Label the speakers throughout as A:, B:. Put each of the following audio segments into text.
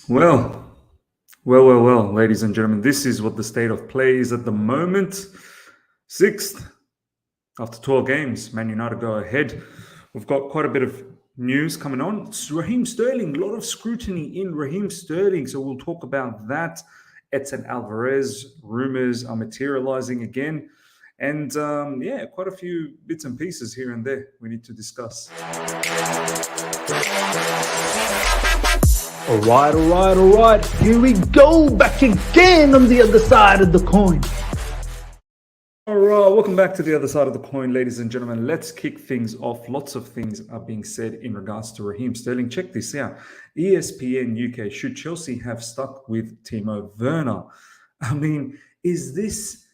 A: Well, well, ladies and gentlemen, this is what the state of play is at the moment. Sixth after 12 games, Man United go ahead. We've got quite a bit of news coming on. It's Raheem Sterling, a lot of scrutiny in Raheem Sterling, so we'll talk about that. Edson Alvarez rumors are materializing again. And yeah, quite a few bits and pieces here and there we need to discuss.
B: All right. Here we go, back again on the other side of the coin.
A: All right, welcome back to the other side of the coin, ladies and gentlemen. Let's kick things off. Lots of things are being said in regards to Raheem Sterling. Check this out. ESPN UK, should Chelsea have stuck with Timo Werner? I mean, is this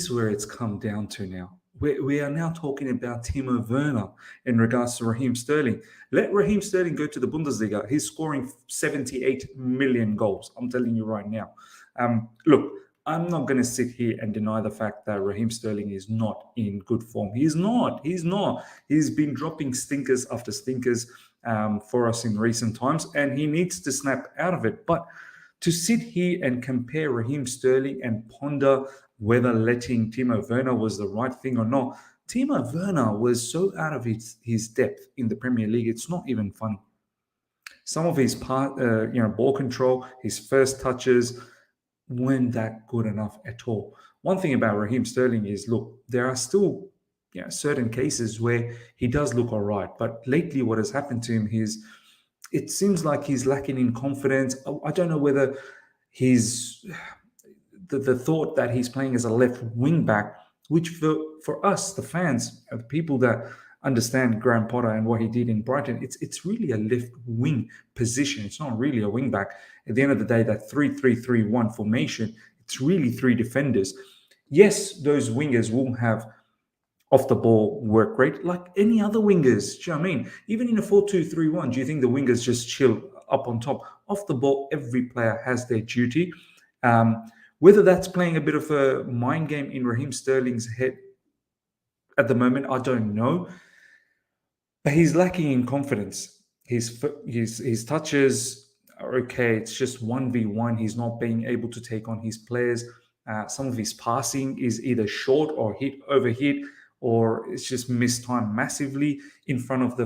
A: where it's come down to now? We are now talking about Timo Werner in regards to Raheem Sterling. Let Raheem Sterling go to the Bundesliga. He's scoring 78 million goals. I'm telling you right now. Look, I'm not going to sit here and deny the fact that Raheem Sterling is not in good form. He's not. He's been dropping stinkers after stinkers for us in recent times, and he needs to snap out of it. But to sit here and compare Raheem Sterling and ponder whether letting Timo Werner was the right thing or not, Timo Werner was so out of his depth in the Premier League, it's not even funny. Some of his ball control, his first touches, weren't that good enough at all. One thing about Raheem Sterling is, look, there are still certain cases where he does look all right, but lately what has happened to him is it seems like he's lacking in confidence. I don't know whether he's the thought that he's playing as a left wing back, which for us, the fans, the people that understand Graham Potter and what he did in Brighton, it's really a left wing position. It's not really a wing back. At the end of the day, that 3-3-3-1 formation, it's really three defenders. Yes, those wingers will have off the ball work rate like any other wingers. Do you know what I mean? Even in a 4-2-3-1, do you think the wingers just chill up on top? Off the ball, every player has their duty. Whether that's playing a bit of a mind game in Raheem Sterling's head at the moment, I don't know. But he's lacking in confidence. His touches are okay. It's just 1v1. He's not being able to take on his players. Some of his passing is either short or overhit, or it's just mistimed massively in front of the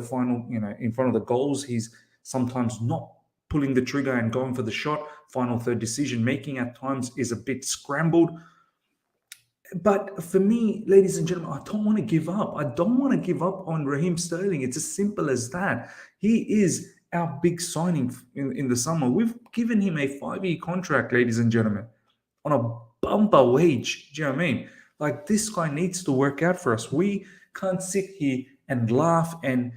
A: in front of the goals. He's sometimes not pulling the trigger and going for the shot. Final third decision making at times is a bit scrambled. But for me, ladies and gentlemen, I don't want to give up. I don't want to give up on Raheem Sterling. It's as simple as that. He is our big signing in the summer. We've given him a 5-year contract, ladies and gentlemen, on a bumper wage. Do you know what I mean? Like, this guy needs to work out for us. We can't sit here and laugh and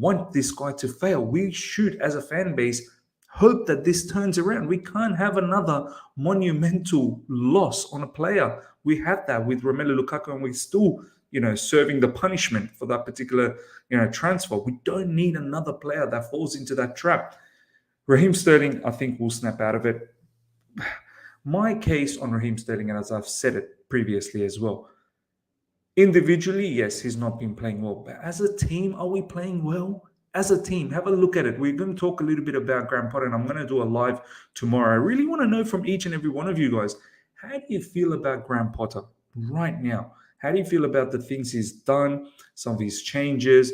A: want this guy to fail. We should, as a fan base, hope that this turns around. We can't have another monumental loss on a player. We had that with Romelu Lukaku, and we're still, serving the punishment for that particular, transfer. We don't need another player that falls into that trap. Raheem Sterling, I think, will snap out of it. My case on Raheem Sterling, and as I've said it previously as well, individually, yes, he's not been playing well. But as a team, are we playing well? As a team, have a look at it. We're going to talk a little bit about Graham Potter, and I'm going to do a live tomorrow. I really want to know from each and every one of you guys, how do you feel about Graham Potter right now? How do you feel about the things he's done, some of his changes?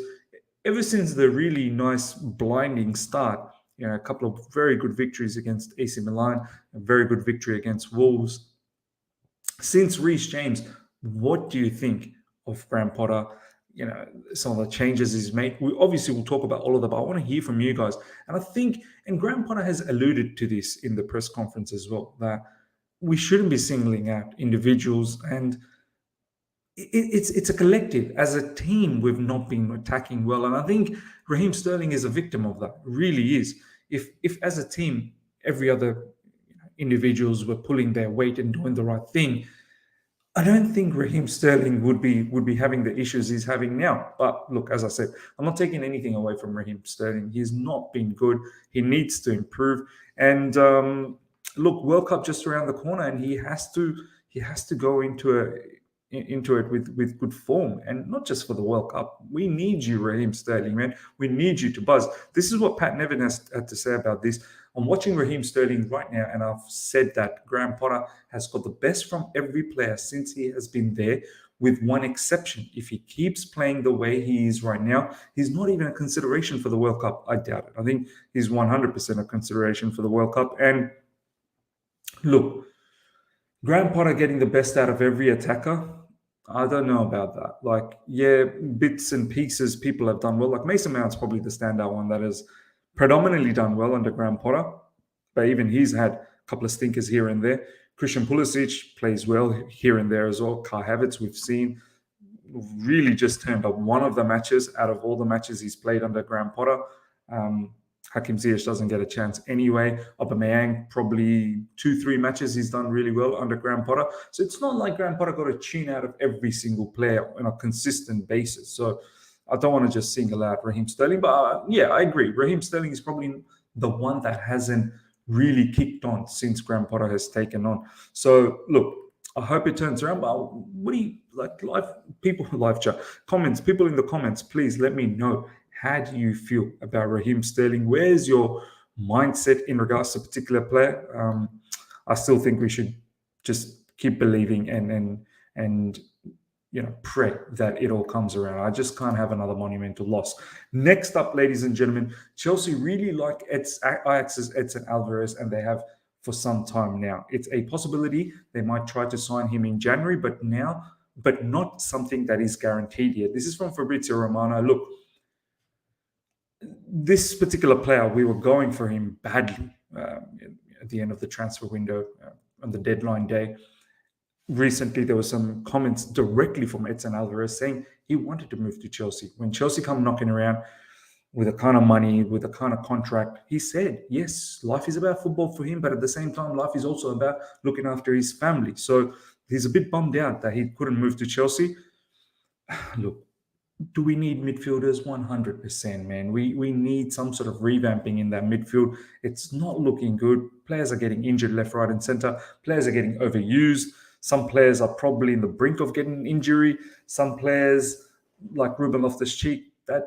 A: Ever since the really nice blinding start, a couple of very good victories against AC Milan, a very good victory against Wolves. Since Reece James, what do you think of Graham Potter? Some of the changes he's made. We obviously will talk about all of them, but I want to hear from you guys. And I think, and Graham Potter has alluded to this in the press conference as well, that we shouldn't be singling out individuals, and it's a collective. As a team, we've not been attacking well, and I think Raheem Sterling is a victim of that. Really is. If as a team, every other individuals were pulling their weight and doing the right thing, I don't think Raheem Sterling would be having the issues he's having now. But look, as I said, I'm not taking anything away from Raheem Sterling. He's not been good. He needs to improve. And look, World Cup just around the corner, and he has to go into into it with good form, and not just for the World Cup. We need you, Raheem Sterling, man. We need you to buzz. This is what Pat Nevin has had to say about this. I'm watching Raheem Sterling right now, and I've said that Graham Potter has got the best from every player since he has been there, with one exception. If he keeps playing the way he is right now, he's not even a consideration for the World Cup. I doubt it. I think he's 100% a consideration for the World Cup. And look, Graham Potter getting the best out of every attacker, I don't know about that. Like, yeah, bits and pieces people have done well. Like Mason Mount's probably the standout one that has predominantly done well under Graham Potter, but even he's had a couple of stinkers here and there. Christian Pulisic plays well here and there as well. Kai Havertz, we've seen, really just turned up one of the matches out of all the matches he's played under Graham Potter. Hakim Ziyech doesn't get a chance anyway. Aubameyang, probably 2-3 matches he's done really well under Graham Potter. So it's not like Graham Potter got a tune out of every single player on a consistent basis. So I don't want to just single out Raheem Sterling. But yeah, I agree. Raheem Sterling is probably the one that hasn't really kicked on since Graham Potter has taken on. So look, I hope it turns around. But what do you like? Live chat, comments, people in the comments, please let me know. How do you feel about Raheem Sterling? Where's your mindset in regards to a particular player? I still think we should just keep believing and pray that it all comes around. I just can't have another monumental loss. Next up, ladies and gentlemen, Chelsea really like Ajax's Edson Alvarez, and they have for some time now. It's a possibility they might try to sign him in January, but not something that is guaranteed yet. This is from Fabrizio Romano. Look, this particular player, we were going for him badly at the end of the transfer window on the deadline day. Recently, there were some comments directly from Edson Alvarez saying he wanted to move to Chelsea. When Chelsea come knocking around with a kind of money, with a kind of contract, he said, yes, life is about football for him, but at the same time, life is also about looking after his family. So he's a bit bummed out that he couldn't move to Chelsea. Look, do we need midfielders? 100%, man. We need some sort of revamping in that midfield. It's not looking good. Players are getting injured left, right, and center. Players are getting overused. Some players are probably in the brink of getting an injury. Some players, like Ruben Loftus-Cheek, that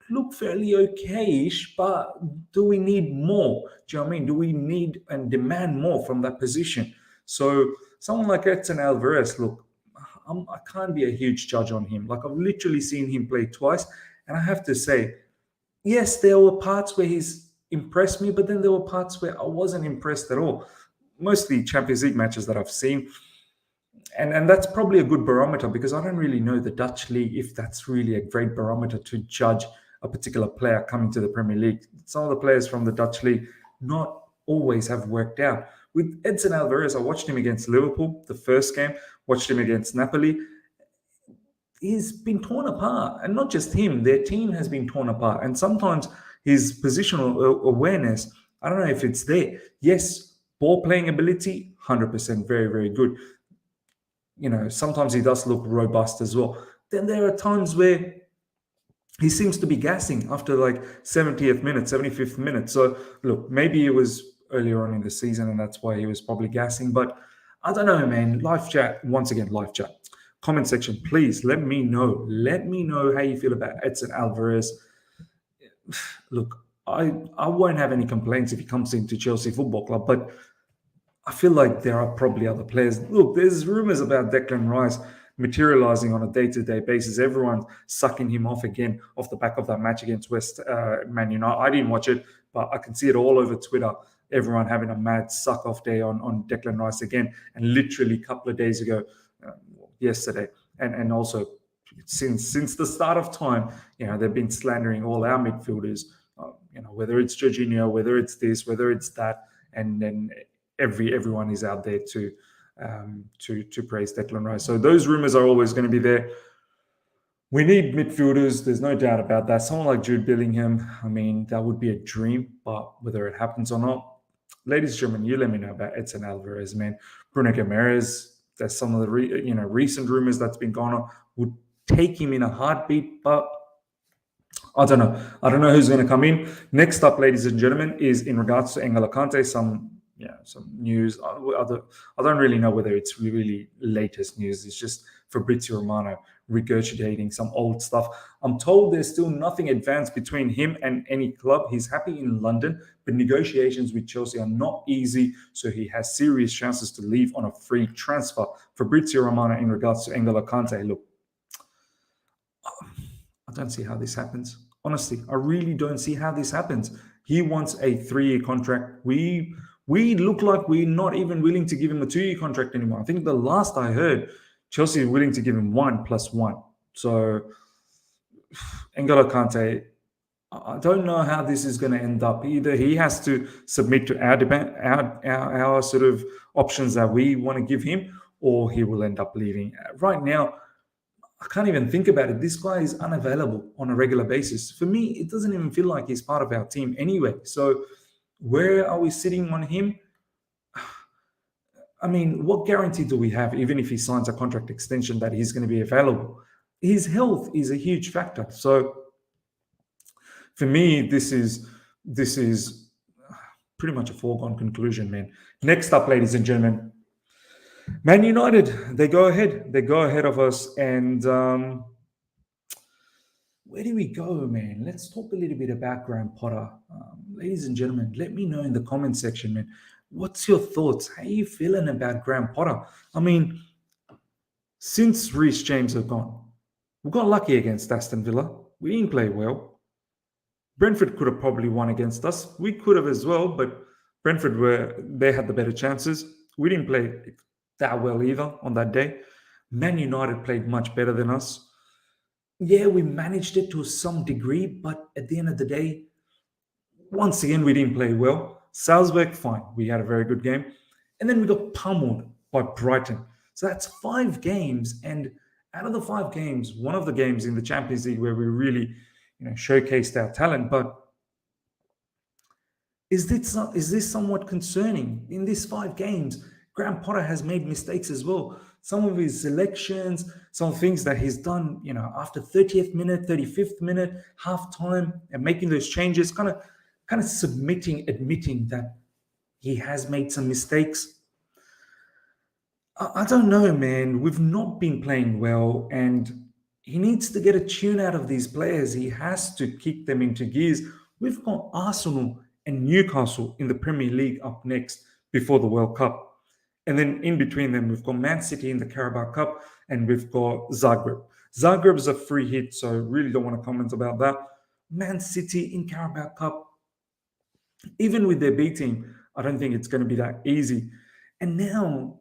A: look fairly okay-ish, but do we need more? Do you know what I mean? Do we need and demand more from that position? So someone like Edson Alvarez, look, I can't be a huge judge on him. Like, I've literally seen him play twice, and I have to say, yes, there were parts where he's impressed me, but then there were parts where I wasn't impressed at all. Mostly Champions League matches that I've seen. And that's probably a good barometer, because I don't really know the Dutch league, if that's really a great barometer to judge a particular player coming to the Premier League. Some of the players from the Dutch league not always have worked out. With Edson Alvarez, I watched him against Liverpool, the first game, watched him against Napoli. He's been torn apart. And not just him, their team has been torn apart. And sometimes his positional awareness, I don't know if it's there. Yes, ball playing ability, 100%, very, very good. Sometimes he does look robust as well. Then there are times where he seems to be gassing after like 70th minute, 75th minute. So look, maybe it was earlier on in the season and that's why he was probably gassing. But I don't know, man. Live chat, once again, live chat. Comment section, please let me know. Let me know how you feel about Edson Alvarez. Look, I won't have any complaints if he comes into Chelsea Football Club, but I feel like there are probably other players. Look, there's rumors about Declan Rice materializing on a day-to-day basis. Everyone's sucking him off again off the back of that match against Man United. I didn't watch it, but I can see it all over Twitter. Everyone having a mad suck-off day on Declan Rice again. And literally a couple of days ago, yesterday, and also since the start of time, they've been slandering all our midfielders, whether it's Jorginho, whether it's this, whether it's that, and then everyone is out there to praise Declan Rice. So those rumors are always going to be there. We need midfielders. There's no doubt about that. Someone like Jude Bellingham, I mean, that would be a dream, but whether it happens or not, ladies and gentlemen, you let me know about Edson Alvarez, man. Bruno Guimaraes, there's some of the recent rumors that's been going on, would take him in a heartbeat, but I don't know. I don't know who's going to come in. Next up, ladies and gentlemen, is in regards to N'Golo Kante. Some some news. I don't really know whether it's really latest news. It's just Fabrizio Romano regurgitating some old stuff. I'm told there's still nothing advanced between him and any club. He's happy in London, but negotiations with Chelsea are not easy, so he has serious chances to leave on a free transfer. Fabrizio Romano in regards to N'Golo Kante. Look, I don't see how this happens. Honestly, I really don't see how this happens. He wants a 3-year contract. We look like we're not even willing to give him a 2-year contract anymore. I think the last I heard, Chelsea are willing to give him 1+1. So, N'Golo Kante, I don't know how this is going to end up. Either he has to submit to our sort of options that we want to give him, or he will end up leaving. Right now, I can't even think about it. This guy is unavailable on a regular basis. For me, it doesn't even feel like he's part of our team anyway. So where are we sitting on him? I mean, what guarantee do we have, even if he signs a contract extension, that he's going to be available? His health is a huge factor. So for me, this is pretty much a foregone conclusion, man. Next up, ladies and gentlemen, Man United, they go ahead. They go ahead of us. And where do we go, man? Let's talk a little bit about Graham Potter. Ladies and gentlemen, let me know in the comment section, man. What's your thoughts? How are you feeling about Graham Potter? I mean, since Reece James have gone, we got lucky against Aston Villa. We didn't play well. Brentford could have probably won against us. We could have as well, but Brentford they had the better chances. We didn't play that well either on that day. Man United played much better than us. Yeah, we managed it to some degree, but at the end of the day, once again, we didn't play well. Salzburg, fine. We had a very good game. And then we got pummeled by Brighton. So that's 5 games. And out of the 5 games, one of the games in the Champions League where we really, showcased our talent. But is this somewhat concerning? In these 5 games, Graham Potter has made mistakes as well. Some of his selections, some things that he's done, after 30th minute, 35th minute, half time, and making those changes, kind of admitting that he has made some mistakes. I don't know, man. We've not been playing well, and he needs to get a tune out of these players. He has to kick them into gears. We've got Arsenal and Newcastle in the Premier League up next before the World Cup. And then in between them, we've got Man City in the Carabao Cup, and we've got Zagreb. Zagreb is a free hit, so I really don't want to comment about that. Man City in Carabao Cup, even with their B team, I don't think it's going to be that easy. And now,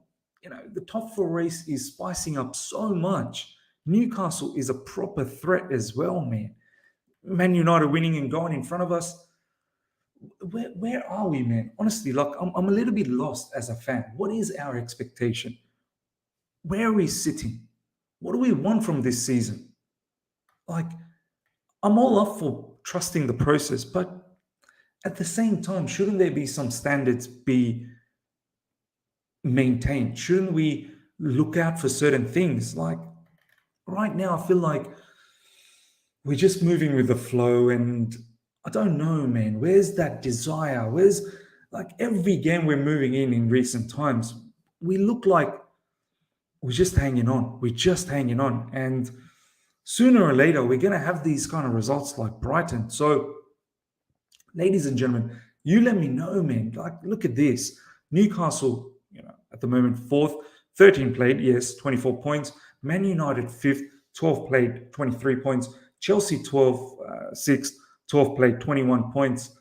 A: the top 4 race is spicing up so much. Newcastle is a proper threat as well, man. Man United winning and going in front of us. Where are we, man? Honestly, I'm a little bit lost as a fan. What is our expectation? Where are we sitting? What do we want from this season? I'm all up for trusting the process, but at the same time, shouldn't there be some standards be maintained? Shouldn't we look out for certain things? Right now, I feel like we're just moving with the flow, and I don't know, man. Where's that desire? Where's every game we're moving in recent times, we look like we're just hanging on. We're just hanging on. And sooner or later, we're going to have these kind of results like Brighton. So, ladies and gentlemen, you let me know, man. Look at this. Newcastle, at the moment, 4th, 13 played, yes, 24 points. Man United 5th, 12 played, 23 points. Chelsea 6th, 12 played, 21 points.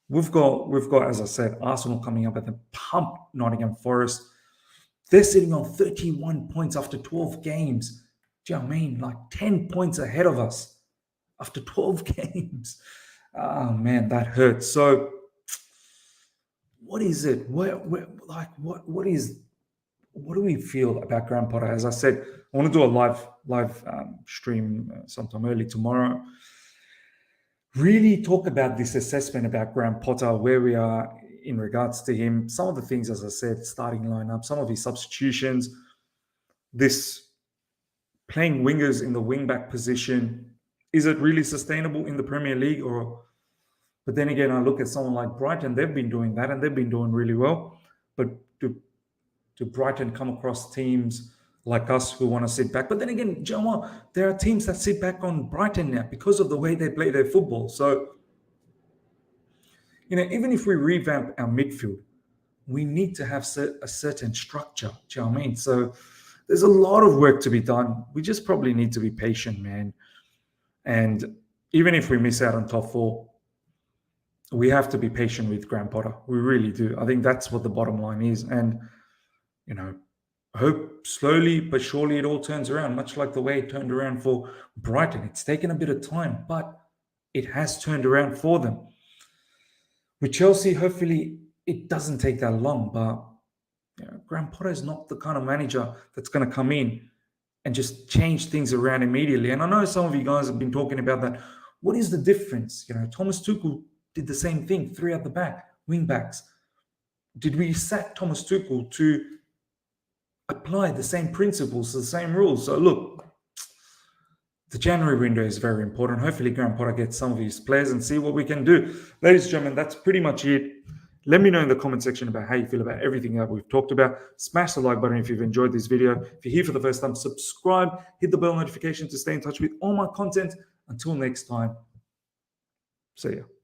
A: We've got, as I said, Arsenal coming up at the pump, Nottingham Forest. They're sitting on 31 points after 12 games. Do you know what I mean? 10 points ahead of us after 12 games. Oh, man, that hurts. So, what is it? What do we feel about Graham Potter? As I said, I want to do a live stream sometime early tomorrow. Really talk about this assessment about Graham Potter, where we are in regards to him. Some of the things, as I said, starting lineup, some of his substitutions, this playing wingers in the wing-back position. Is it really sustainable in the Premier League, or But then again, I look at someone like Brighton, they've been doing that and they've been doing really well. But do Brighton come across teams like us who want to sit back? But then again, you know what? There are teams that sit back on Brighton now because of the way they play their football. So, even if we revamp our midfield, we need to have a certain structure. Do you know what I mean? So there's a lot of work to be done. We just probably need to be patient, man. And even if we miss out on top 4, we have to be patient with Graham Potter. We really do. I think that's what the bottom line is. And, I hope slowly but surely it all turns around, much like the way it turned around for Brighton. It's taken a bit of time, but it has turned around for them. With Chelsea, hopefully it doesn't take that long, but Graham Potter is not the kind of manager that's going to come in and just change things around immediately. And I know some of you guys have been talking about that. What is the difference? Thomas Tuchel did the same thing, 3 at the back, wing backs. Did we sack Thomas Tuchel to apply the same principles, the same rules? So look, the January window is very important. Hopefully Graham Potter gets some of his players and see what we can do. Ladies and gentlemen, that's pretty much it. Let me know in the comment section about how you feel about everything that we've talked about. Smash the like button if you've enjoyed this video. If you're here for the first time, subscribe, hit the bell notification to stay in touch with all my content. Until next time, see ya.